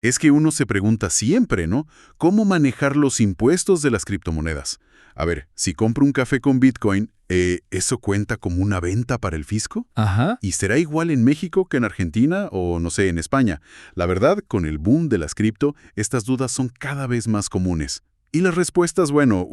Es que uno se pregunta siempre, ¿no? ¿Cómo manejar los impuestos de las criptomonedas? A ver, si compro un café con Bitcoin, ¿eso cuenta como una venta para el fisco? Ajá. ¿Y será igual en México que en Argentina o, no sé, en España? La verdad, con el boom de las cripto, estas dudas son cada vez más comunes. Y las respuestas, bueno,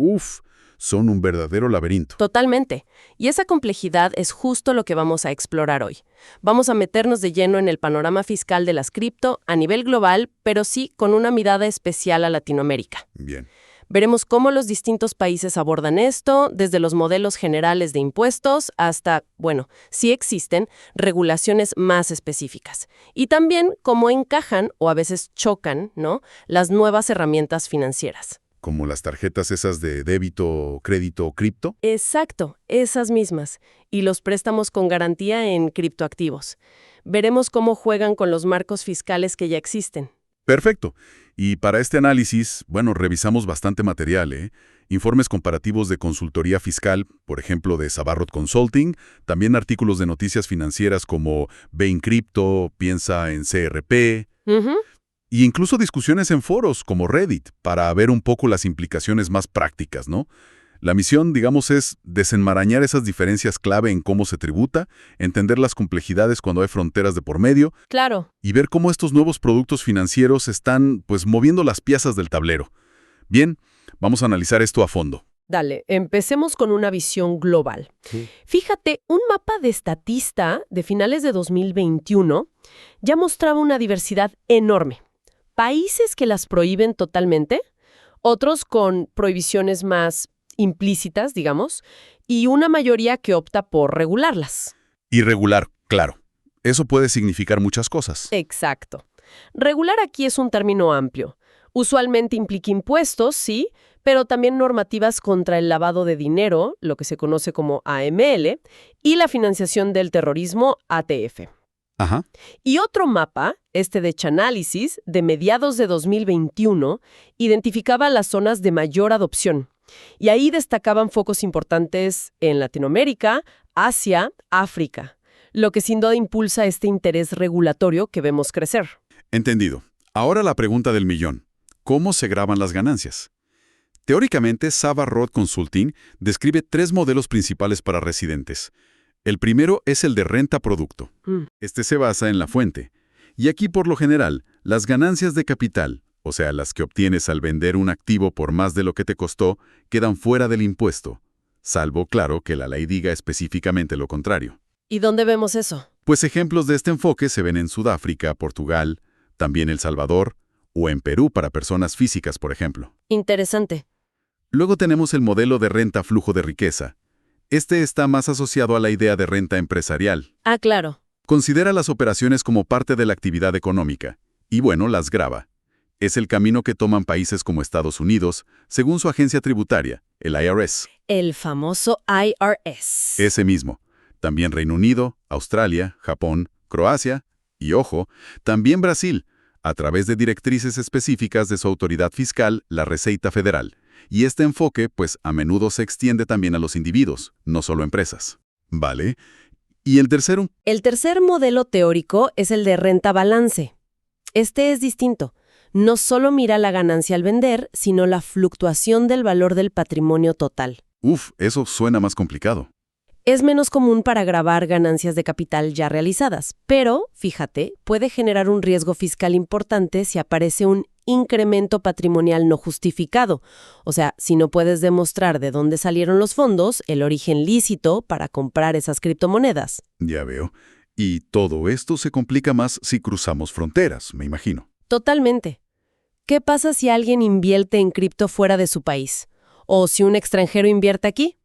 son un verdadero laberinto. Totalmente. Y esa complejidad es justo lo que vamos a explorar hoy. Vamos a meternos de lleno en el panorama fiscal de las cripto a nivel global, pero sí con una mirada especial a Latinoamérica. Bien. Veremos cómo los distintos países abordan esto, desde los modelos generales de impuestos hasta, bueno, si existen, regulaciones más específicas. Y también cómo encajan o a veces chocan, ¿no?, las nuevas herramientas financieras. Como las tarjetas esas de débito, crédito, cripto. Exacto, esas mismas. Y los préstamos con garantía en criptoactivos. Veremos cómo juegan con los marcos fiscales que ya existen. Perfecto. Y para este análisis, bueno, revisamos bastante material, ¿eh? Informes comparativos de consultoría fiscal, por ejemplo, de Sabarrot Consulting, también artículos de noticias financieras como Ve en Cripto, Piensa en CRP, Ujú. y incluso discusiones en foros como Reddit, para ver un poco las implicaciones más prácticas, ¿no? La misión, digamos, es desenmarañar esas diferencias clave en cómo se tributa, entender las complejidades cuando hay fronteras de por medio, Claro. y ver cómo estos nuevos productos financieros están, pues, moviendo las piezas del tablero. Bien, vamos a analizar esto a fondo. Dale, empecemos con una visión global. Fíjate, un mapa de Statista de finales de 2021 ya mostraba una diversidad enorme. Países que las prohíben totalmente, otros con prohibiciones más implícitas, digamos, y una mayoría que opta por regularlas. Irregular, claro. Eso puede significar muchas cosas. Exacto. Regular aquí es un término amplio. Usualmente implica impuestos, sí, pero también normativas contra el lavado de dinero, lo que se conoce como AML, y la financiación del terrorismo, ATF. Ajá. Y otro mapa, este de Chanálisis, de mediados de 2021, identificaba las zonas de mayor adopción. Y ahí destacaban focos importantes en Latinoamérica, Asia, África, lo que sin duda impulsa este interés regulatorio que vemos crecer. Entendido. Ahora la pregunta del millón. ¿Cómo se graban las ganancias? Teóricamente, Sabarrot Consulting describe 3 modelos principales para residentes. El primero es el de renta producto. Este se basa en la fuente. Y aquí, por lo general, las ganancias de capital, o sea, las que obtienes al vender un activo por más de lo que te costó, quedan fuera del impuesto. Salvo, claro, que la ley diga específicamente lo contrario. ¿Y dónde vemos eso? Pues ejemplos de este enfoque se ven en Sudáfrica, Portugal, también El Salvador, o en Perú para personas físicas, por ejemplo. Interesante. Luego tenemos el modelo de renta flujo de riqueza. Este está más asociado a la idea de renta empresarial. Ah, claro. Considera las operaciones como parte de la actividad económica, y bueno, las grava. Es el camino que toman países como Estados Unidos, según su agencia tributaria, el IRS. El famoso IRS. Ese mismo. También Reino Unido, Australia, Japón, Croacia y, ojo, también Brasil, a través de directrices específicas de su autoridad fiscal, la Receita Federal. Y este enfoque, pues, a menudo se extiende también a los individuos, no solo empresas. ¿Vale? ¿Y el tercero? El tercer modelo teórico es el de renta balance. Este es distinto. No solo mira la ganancia al vender, sino la fluctuación del valor del patrimonio total. Eso suena más complicado. Es menos común para gravar ganancias de capital ya realizadas, pero, fíjate, puede generar un riesgo fiscal importante si aparece un incremento patrimonial no justificado. O sea, si no puedes demostrar de dónde salieron los fondos, el origen lícito para comprar esas criptomonedas. Ya veo. Y todo esto se complica más si cruzamos fronteras, me imagino. Totalmente. ¿Qué pasa si alguien invierte en cripto fuera de su país? ¿O si un extranjero invierte aquí?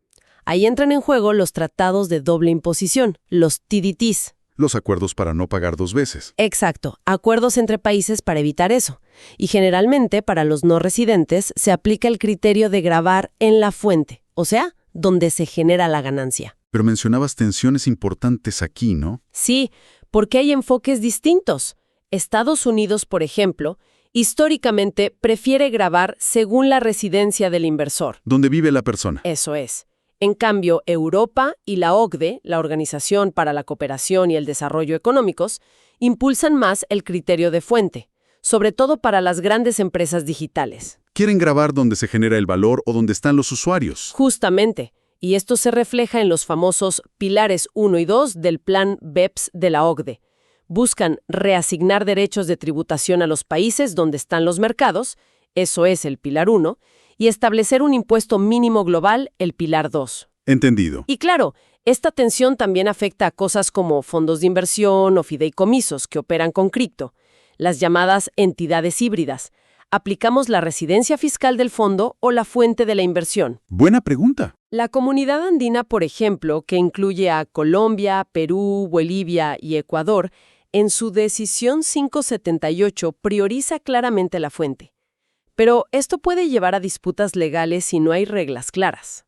Ahí entran en juego los tratados de doble imposición, los TDTs. Los acuerdos para no pagar 2 veces. Exacto, acuerdos entre países para evitar eso. Y generalmente, para los no residentes, se aplica el criterio de gravar en la fuente, o sea, donde se genera la ganancia. Pero mencionabas tensiones importantes aquí, ¿no? Sí, porque hay enfoques distintos. Estados Unidos, por ejemplo, históricamente prefiere gravar según la residencia del inversor. Donde vive la persona. Eso es. En cambio, Europa y la OCDE, la Organización para la Cooperación y el Desarrollo Económicos, impulsan más el criterio de fuente. sobre todo para las grandes empresas digitales. Quieren grabar donde se genera el valor o donde están los usuarios. Justamente, y esto se refleja en los famosos pilares 1 y 2 del plan BEPS de la OCDE. Buscan reasignar derechos de tributación a los países donde están los mercados, eso es el pilar 1, y establecer un impuesto mínimo global, el pilar 2. Entendido. Y claro, esta tensión también afecta a cosas como fondos de inversión o fideicomisos que operan con cripto, las llamadas entidades híbridas. ¿Aplicamos la residencia fiscal del fondo o la fuente de la inversión? Buena pregunta. La Comunidad Andina, por ejemplo, que incluye a Colombia, Perú, Bolivia y Ecuador, en su decisión 578 prioriza claramente la fuente. Pero esto puede llevar a disputas legales si no hay reglas claras.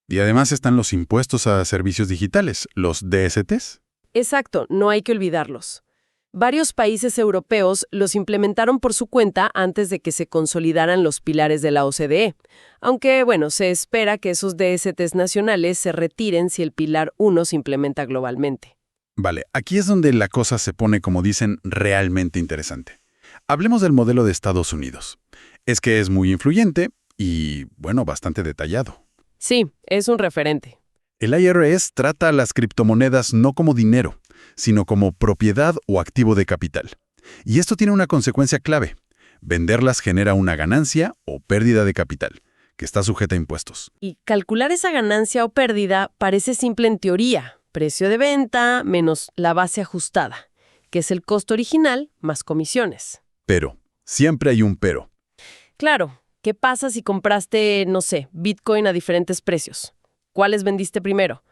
Y además están los impuestos a servicios digitales, los DSTs. Exacto, no hay que olvidarlos. Varios países europeos los implementaron por su cuenta antes de que se consolidaran los pilares de la OCDE. Aunque, se espera que esos DSTs nacionales se retiren si el pilar 1 se implementa globalmente. Vale, aquí es donde la cosa se pone, como dicen, realmente interesante. Hablemos del modelo de Estados Unidos. Es que es muy influyente y, bastante detallado. Sí, es un referente. El IRS trata a las criptomonedas no como dinero, sino como propiedad o activo de capital. Y esto tiene una consecuencia clave. Venderlas genera una ganancia o pérdida de capital, que está sujeta a impuestos. Y calcular esa ganancia o pérdida parece simple en teoría. Precio de venta menos la base ajustada, que es el costo original más comisiones. Pero, siempre hay un pero. Claro, ¿qué pasa si compraste, Bitcoin a diferentes precios? ¿Cuáles vendiste primero?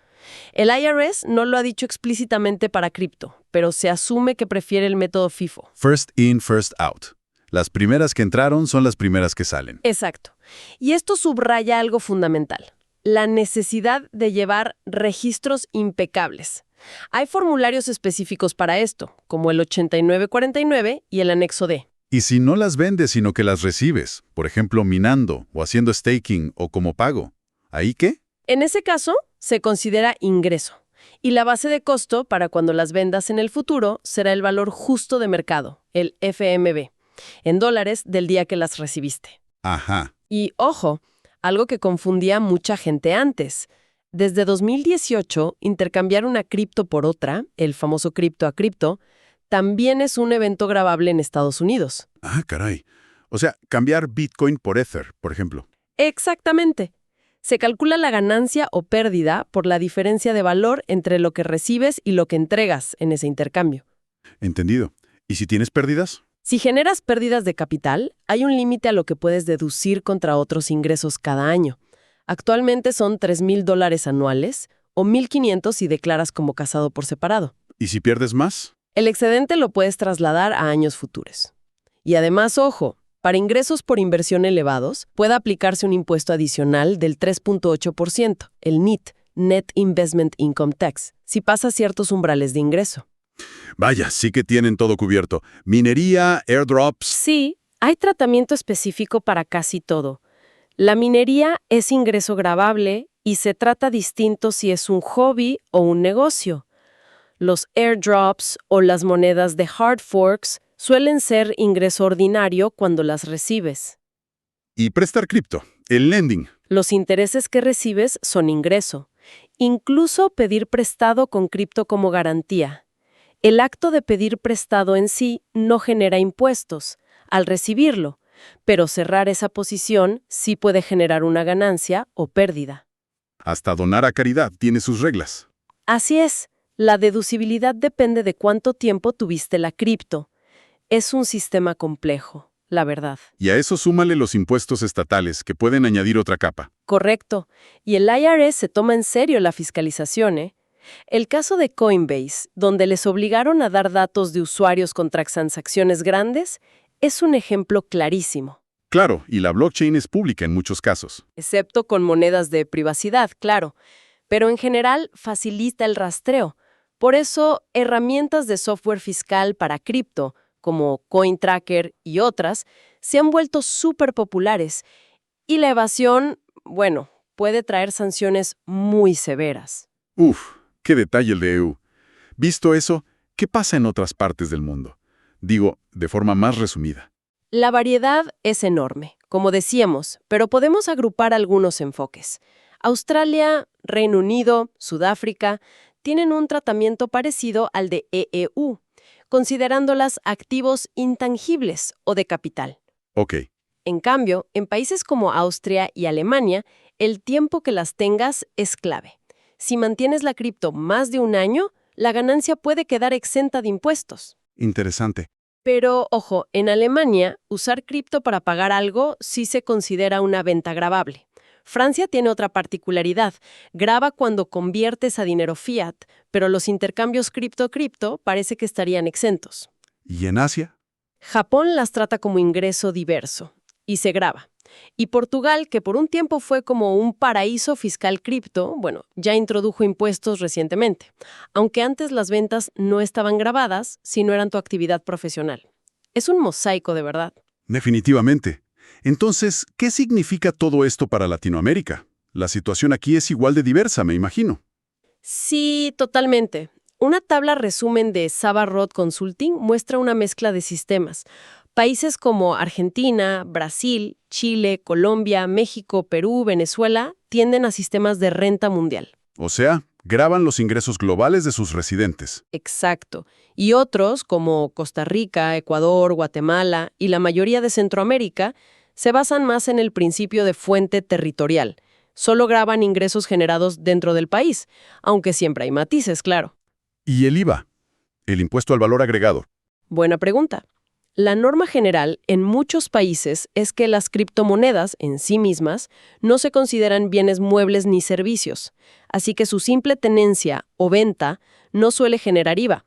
El IRS no lo ha dicho explícitamente para cripto, pero se asume que prefiere el método FIFO. First in, first out. Las primeras que entraron son las primeras que salen. Exacto. Y esto subraya algo fundamental: la necesidad de llevar registros impecables. Hay formularios específicos para esto, como el 8949 y el anexo D. Y si no las vendes, sino que las recibes, por ejemplo, minando o haciendo staking o como pago, ¿ahí qué? En ese caso, se considera ingreso. Y la base de costo para cuando las vendas en el futuro será el valor justo de mercado, el FMV, en dólares del día que las recibiste. Ajá. Y ojo, algo que confundía a mucha gente antes. Desde 2018, intercambiar una cripto por otra, el famoso cripto a cripto, también es un evento gravable en Estados Unidos. Ah, caray. O sea, cambiar Bitcoin por Ether, por ejemplo. Exactamente. Se calcula la ganancia o pérdida por la diferencia de valor entre lo que recibes y lo que entregas en ese intercambio. Entendido. ¿Y si tienes pérdidas? Si generas pérdidas de capital, hay un límite a lo que puedes deducir contra otros ingresos cada año. Actualmente son $3,000 anuales o $1,500 si declaras como casado por separado. ¿Y si pierdes más? El excedente lo puedes trasladar a años futuros. Y además, ojo, para ingresos por inversión elevados, puede aplicarse un impuesto adicional del 3.8%, el NIT, Net Investment Income Tax, si pasa ciertos umbrales de ingreso. Vaya, sí que tienen todo cubierto. Minería, airdrops. Sí, hay tratamiento específico para casi todo. La minería es ingreso gravable y se trata distinto si es un hobby o un negocio. Los airdrops o las monedas de hard forks suelen ser ingreso ordinario cuando las recibes. Y prestar cripto, el lending. Los intereses que recibes son ingreso. Incluso pedir prestado con cripto como garantía. El acto de pedir prestado en sí no genera impuestos al recibirlo, pero cerrar esa posición sí puede generar una ganancia o pérdida. Hasta donar a caridad tiene sus reglas. Así es, la deducibilidad depende de cuánto tiempo tuviste la cripto. Es un sistema complejo, la verdad. Y a eso súmale los impuestos estatales, que pueden añadir otra capa. Correcto. Y el IRS se toma en serio la fiscalización, ¿eh? El caso de Coinbase, donde les obligaron a dar datos de usuarios con transacciones grandes, es un ejemplo clarísimo. Claro, y la blockchain es pública en muchos casos. Excepto con monedas de privacidad, claro. Pero en general facilita el rastreo. Por eso, herramientas de software fiscal para cripto, como CoinTracker y otras, se han vuelto súper populares. Y la evasión, puede traer sanciones muy severas. Uf, qué detalle el de EU. Visto eso, ¿qué pasa en otras partes del mundo? Digo, de forma más resumida. La variedad es enorme, como decíamos, pero podemos agrupar algunos enfoques. Australia, Reino Unido, Sudáfrica tienen un tratamiento parecido al de EEU, considerándolas activos intangibles o de capital. Ok. En cambio, en países como Austria y Alemania, el tiempo que las tengas es clave. Si mantienes la cripto más de un año, la ganancia puede quedar exenta de impuestos. Interesante. Pero, ojo, en Alemania, usar cripto para pagar algo sí se considera una venta gravable. Francia tiene otra particularidad. Grava cuando conviertes a dinero fiat, pero los intercambios cripto-cripto parece que estarían exentos. ¿Y en Asia? Japón las trata como ingreso diverso y se grava. Y Portugal, que por un tiempo fue como un paraíso fiscal cripto, bueno, ya introdujo impuestos recientemente, aunque antes las ventas no estaban gravadas si no eran tu actividad profesional. Es un mosaico de verdad. Definitivamente. Entonces, ¿qué significa todo esto para Latinoamérica? La situación aquí es igual de diversa, me imagino. Sí, totalmente. Una tabla resumen de Sava Rod Consulting muestra una mezcla de sistemas. Países como Argentina, Brasil, Chile, Colombia, México, Perú, Venezuela tienden a sistemas de renta mundial. O sea, graban los ingresos globales de sus residentes. Exacto. Y otros, como Costa Rica, Ecuador, Guatemala y la mayoría de Centroamérica, se basan más en el principio de fuente territorial. Solo graban ingresos generados dentro del país, aunque siempre hay matices, claro. ¿Y el IVA? El impuesto al valor agregado. Buena pregunta. La norma general en muchos países es que las criptomonedas en sí mismas no se consideran bienes muebles ni servicios, así que su simple tenencia o venta no suele generar IVA,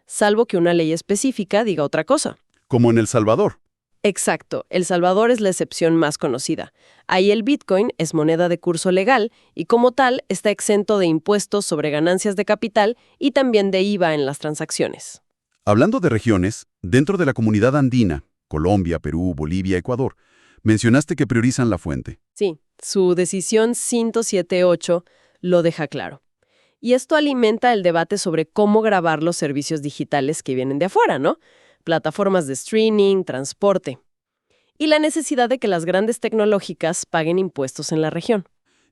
salvo que una ley específica diga otra cosa. Como en El Salvador. Exacto, El Salvador es la excepción más conocida. Ahí el Bitcoin es moneda de curso legal y como tal está exento de impuestos sobre ganancias de capital y también de IVA en las transacciones. Hablando de regiones, dentro de la comunidad andina, Colombia, Perú, Bolivia, Ecuador, mencionaste que priorizan la fuente. Sí, su decisión 178 lo deja claro. Y esto alimenta el debate sobre cómo grabar los servicios digitales que vienen de afuera, ¿no? Plataformas de streaming, transporte. Y la necesidad de que las grandes tecnológicas paguen impuestos en la región.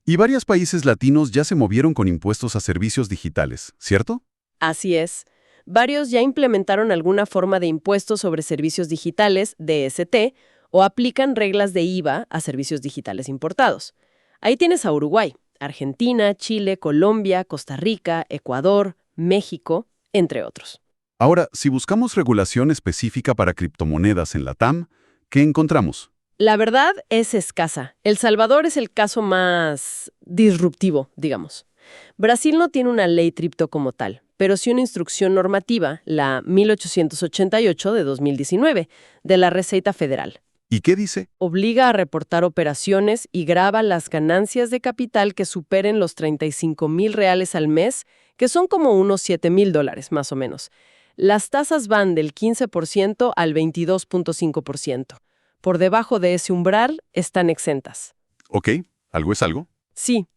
Y varios países latinos ya se movieron con impuestos a servicios digitales, ¿cierto? Así es. Varios ya implementaron alguna forma de impuesto sobre servicios digitales, DST, o aplican reglas de IVA a servicios digitales importados. Ahí tienes a Uruguay, Argentina, Chile, Colombia, Costa Rica, Ecuador, México, entre otros. Ahora, si buscamos regulación específica para criptomonedas en la TAM, ¿qué encontramos? La verdad es escasa. El Salvador es el caso más disruptivo, digamos. Brasil no tiene una ley cripto como tal, pero sí una instrucción normativa, la 1888 de 2019, de la Receita Federal. ¿Y qué dice? Obliga a reportar operaciones y grava las ganancias de capital que superen los 35,000 reales al mes, que son como unos $7,000 más o menos. Las tasas van del 15% al 22,5%. Por debajo de ese umbral están exentas. Ok, ¿algo es algo? Sí.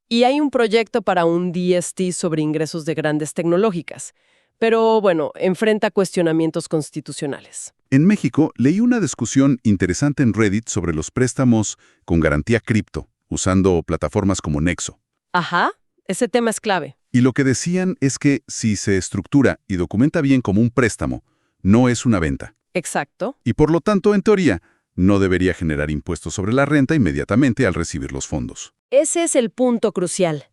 Y hay un proyecto para un DST sobre ingresos de grandes tecnológicas. Pero, bueno, enfrenta cuestionamientos constitucionales. En México, leí una discusión interesante en Reddit sobre los préstamos con garantía cripto, usando plataformas como Nexo. Ajá, ese tema es clave. Y lo que decían es que si se estructura y documenta bien como un préstamo, no es una venta. Exacto. Y por lo tanto, en teoría, no debería generar impuestos sobre la renta inmediatamente al recibir los fondos. Ese es el punto crucial.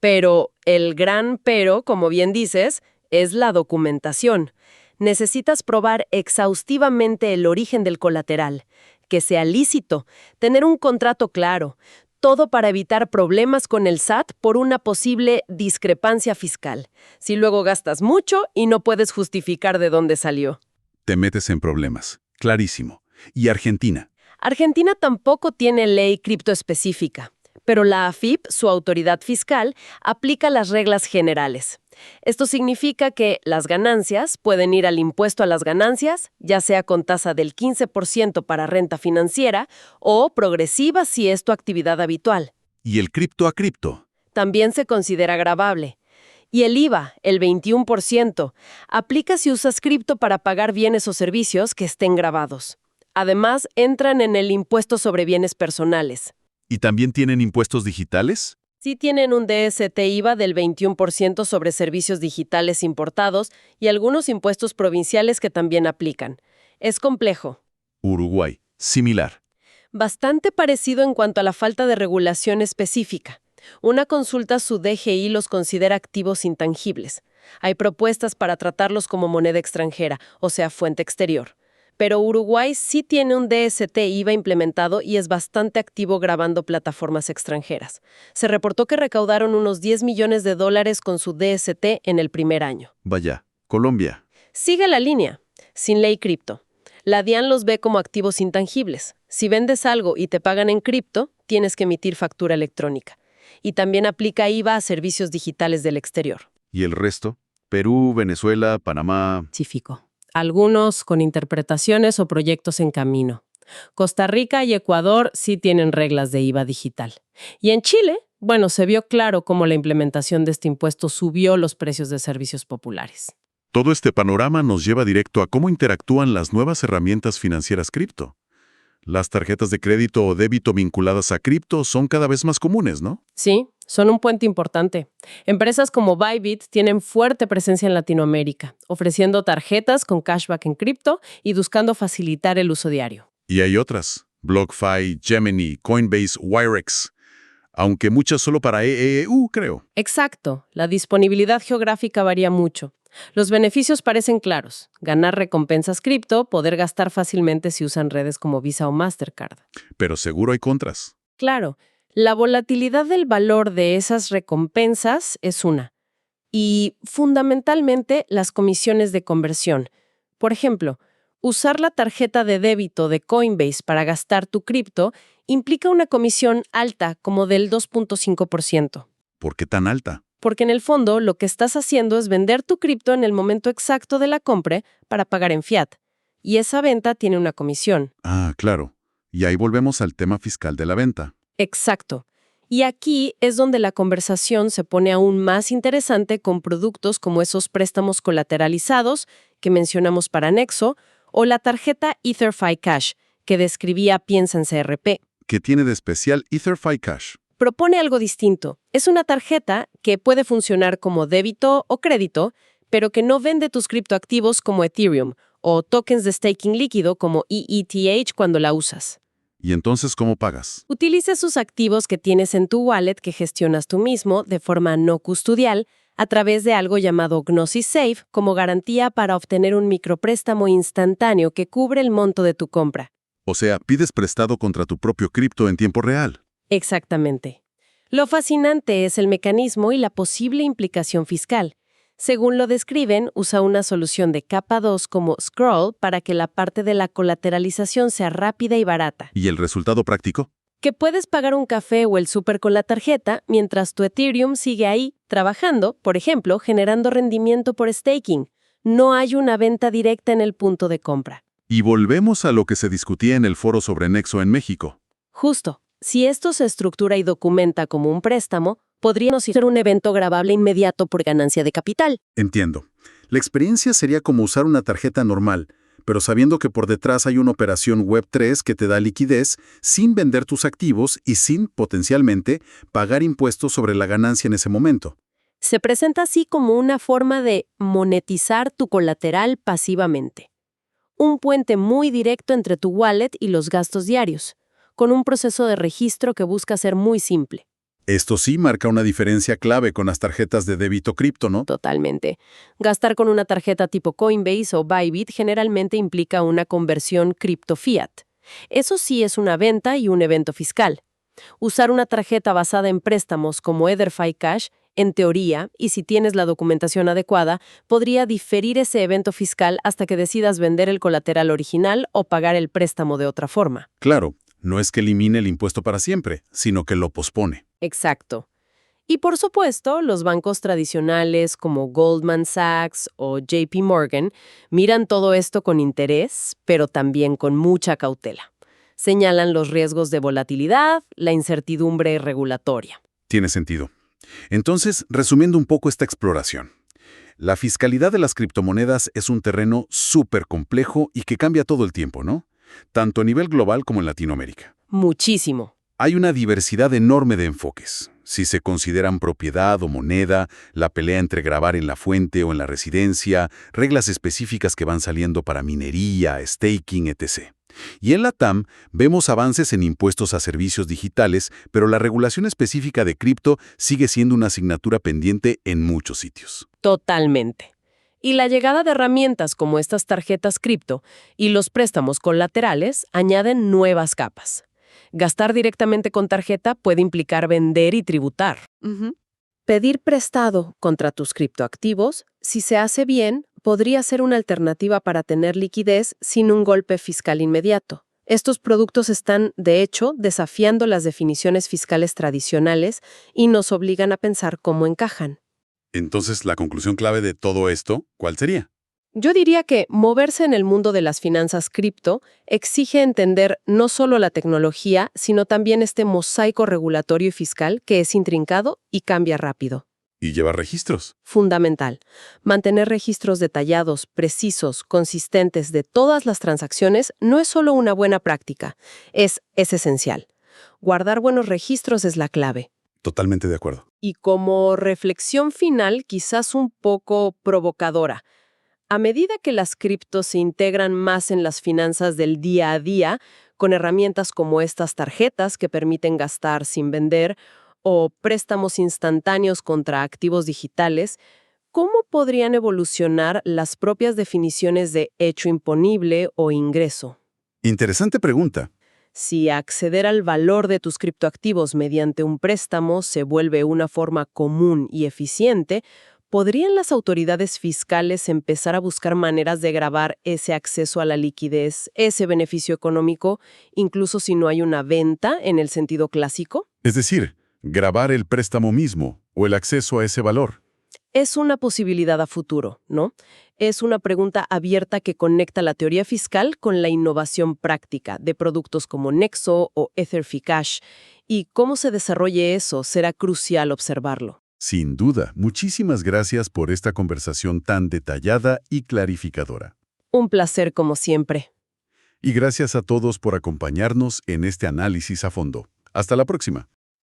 Pero el gran pero, como bien dices, es la documentación. Necesitas probar exhaustivamente el origen del colateral, que sea lícito, tener un contrato claro, todo para evitar problemas con el SAT por una posible discrepancia fiscal. Si luego gastas mucho y no puedes justificar de dónde salió. Te metes en problemas. Clarísimo. ¿Y Argentina? Argentina tampoco tiene ley cripto específica, pero la AFIP, su autoridad fiscal, aplica las reglas generales. Esto significa que las ganancias pueden ir al impuesto a las ganancias, ya sea con tasa del 15% para renta financiera o progresiva si es tu actividad habitual. ¿Y el cripto a cripto? También se considera gravable. Y el IVA, el 21%, aplica si usas cripto para pagar bienes o servicios que estén grabados. Además, entran en el impuesto sobre bienes personales. ¿Y también tienen impuestos digitales? Sí tienen un DST IVA del 21% sobre servicios digitales importados y algunos impuestos provinciales que también aplican. Es complejo. Uruguay, similar. Bastante parecido en cuanto a la falta de regulación específica. Una consulta a su DGI los considera activos intangibles. Hay propuestas para tratarlos como moneda extranjera, o sea, fuente exterior. Pero Uruguay sí tiene un DST IVA implementado y es bastante activo grabando plataformas extranjeras. Se reportó que recaudaron unos $10 millones con su DST en el primer año. Vaya, Colombia. Sigue la línea, sin ley cripto. La DIAN los ve como activos intangibles. Si vendes algo y te pagan en cripto, tienes que emitir factura electrónica. Y también aplica IVA a servicios digitales del exterior. ¿Y el resto? Perú, Venezuela, Panamá. Específico. Algunos con interpretaciones o proyectos en camino. Costa Rica y Ecuador sí tienen reglas de IVA digital. Y en Chile, bueno, se vio claro cómo la implementación de este impuesto subió los precios de servicios populares. Todo este panorama nos lleva directo a cómo interactúan las nuevas herramientas financieras cripto. Las tarjetas de crédito o débito vinculadas a cripto son cada vez más comunes, ¿no? Sí, son un puente importante. Empresas como Bybit tienen fuerte presencia en Latinoamérica, ofreciendo tarjetas con cashback en cripto y buscando facilitar el uso diario. Y hay otras, BlockFi, Gemini, Coinbase, Wirex, aunque muchas solo para EEU, creo. Exacto, la disponibilidad geográfica varía mucho. Los beneficios parecen claros: ganar recompensas cripto, poder gastar fácilmente si usan redes como Visa o Mastercard. Pero seguro hay contras. Claro, la volatilidad del valor de esas recompensas es una. Y, fundamentalmente, las comisiones de conversión. Por ejemplo, usar la tarjeta de débito de Coinbase para gastar tu cripto implica una comisión alta, como del 2.5%. ¿Por qué tan alta? Porque en el fondo lo que estás haciendo es vender tu cripto en el momento exacto de la compra para pagar en fiat. Y esa venta tiene una comisión. Ah, claro. Y ahí volvemos al tema fiscal de la venta. Exacto. Y aquí es donde la conversación se pone aún más interesante con productos como esos préstamos colateralizados que mencionamos para Nexo o la tarjeta EtherFi Cash que describía Piensa en CRP. ¿Qué tiene de especial EtherFi Cash? Propone algo distinto. Es una tarjeta que puede funcionar como débito o crédito, pero que no vende tus criptoactivos como Ethereum o tokens de staking líquido como EETH cuando la usas. ¿Y entonces cómo pagas? Utiliza esos activos que tienes en tu wallet que gestionas tú mismo de forma no custodial a través de algo llamado Gnosis Safe como garantía para obtener un micropréstamo instantáneo que cubre el monto de tu compra. O sea, pides prestado contra tu propio cripto en tiempo real. Exactamente. Lo fascinante es el mecanismo y la posible implicación fiscal. Según lo describen, usa una solución de capa 2 como Scroll para que la parte de la colateralización sea rápida y barata. ¿Y el resultado práctico? Que puedes pagar un café o el súper con la tarjeta mientras tu Ethereum sigue ahí, trabajando, por ejemplo, generando rendimiento por staking. No hay una venta directa en el punto de compra. Y volvemos a lo que se discutía en el foro sobre Nexo en México. Justo. Si esto se estructura y documenta como un préstamo, podríamos ser un evento grabable inmediato por ganancia de capital. Entiendo. La experiencia sería como usar una tarjeta normal, pero sabiendo que por detrás hay una operación Web3 que te da liquidez sin vender tus activos y sin, potencialmente, pagar impuestos sobre la ganancia en ese momento. Se presenta así como una forma de monetizar tu colateral pasivamente. Un puente muy directo entre tu wallet y los gastos diarios, con un proceso de registro que busca ser muy simple. Esto sí marca una diferencia clave con las tarjetas de débito cripto, ¿no? Totalmente. Gastar con una tarjeta tipo Coinbase o Bybit generalmente implica una conversión cripto-fiat. Eso sí es una venta y un evento fiscal. Usar una tarjeta basada en préstamos como EtherFi Cash, en teoría, y si tienes la documentación adecuada, podría diferir ese evento fiscal hasta que decidas vender el colateral original o pagar el préstamo de otra forma. Claro, no es que elimine el impuesto para siempre, sino que lo pospone. Exacto. Y por supuesto, los bancos tradicionales como Goldman Sachs o JP Morgan miran todo esto con interés, pero también con mucha cautela. Señalan los riesgos de volatilidad, la incertidumbre regulatoria. Tiene sentido. Entonces, resumiendo un poco esta exploración. La fiscalidad de las criptomonedas es un terreno súper complejo y que cambia todo el tiempo, ¿no? Tanto a nivel global como en Latinoamérica. Muchísimo. Hay una diversidad enorme de enfoques. Si se consideran propiedad o moneda, la pelea entre grabar en la fuente o en la residencia, reglas específicas que van saliendo para minería, staking, etc. Y en la TAM vemos avances en impuestos a servicios digitales, pero la regulación específica de cripto sigue siendo una asignatura pendiente en muchos sitios. Totalmente. Y la llegada de herramientas como estas tarjetas cripto y los préstamos colaterales añaden nuevas capas. Gastar directamente con tarjeta puede implicar vender y tributar. Pedir prestado contra tus criptoactivos, si se hace bien, podría ser una alternativa para tener liquidez sin un golpe fiscal inmediato. Estos productos están, de hecho, desafiando las definiciones fiscales tradicionales y nos obligan a pensar cómo encajan. Entonces, la conclusión clave de todo esto, ¿cuál sería? Yo diría que moverse en el mundo de las finanzas cripto exige entender no solo la tecnología, sino también este mosaico regulatorio y fiscal que es intrincado y cambia rápido. Y llevar registros. Fundamental. Mantener registros detallados, precisos, consistentes de todas las transacciones no es solo una buena práctica, es esencial. Guardar buenos registros es la clave. Totalmente de acuerdo. Y como reflexión final, quizás un poco provocadora, a medida que las criptos se integran más en las finanzas del día a día, con herramientas como estas tarjetas que permiten gastar sin vender o préstamos instantáneos contra activos digitales, ¿cómo podrían evolucionar las propias definiciones de hecho imponible o ingreso? Interesante pregunta. Si acceder al valor de tus criptoactivos mediante un préstamo se vuelve una forma común y eficiente, ¿podrían las autoridades fiscales empezar a buscar maneras de gravar ese acceso a la liquidez, ese beneficio económico, incluso si no hay una venta en el sentido clásico? Es decir, grabar el préstamo mismo o el acceso a ese valor. Es una posibilidad a futuro, ¿no? Es una pregunta abierta que conecta la teoría fiscal con la innovación práctica de productos como Nexo o Etherficash, y cómo se desarrolle eso será crucial observarlo. Sin duda, muchísimas gracias por esta conversación tan detallada y clarificadora. Un placer como siempre. Y gracias a todos por acompañarnos en este análisis a fondo. Hasta la próxima.